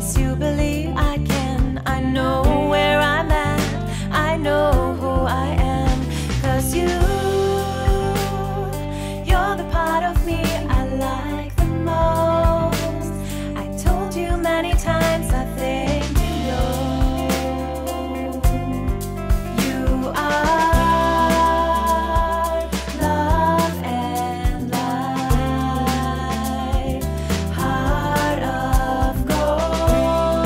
makes you believe I can. I know where I'm at, I know who I am. 'Cause you're the part of me I like the most. I told you many times I think you know. You are love and light, heart of gold,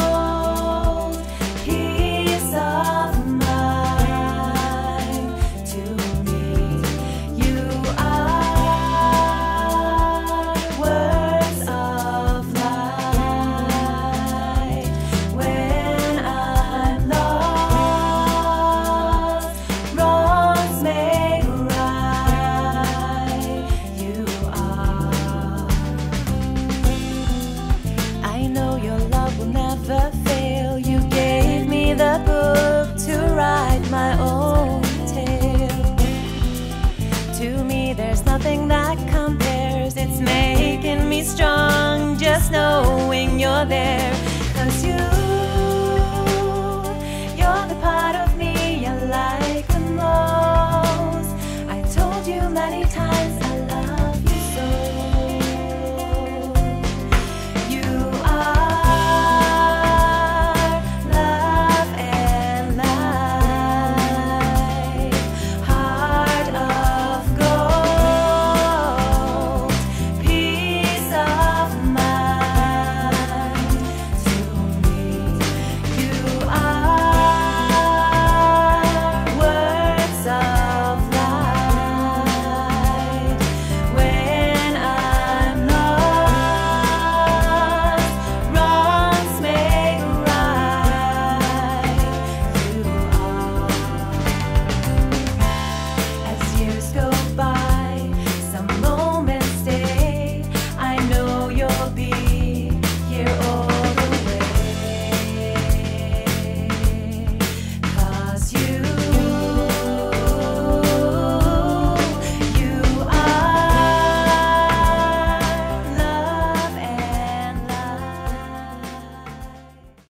peace of mind to me. You are words of light when I'm lost, wrongs made right. You are. I know your love will never fail. You gave me the book to write my own tale. To me there's nothing that compares. It's making me strong just knowing you're there.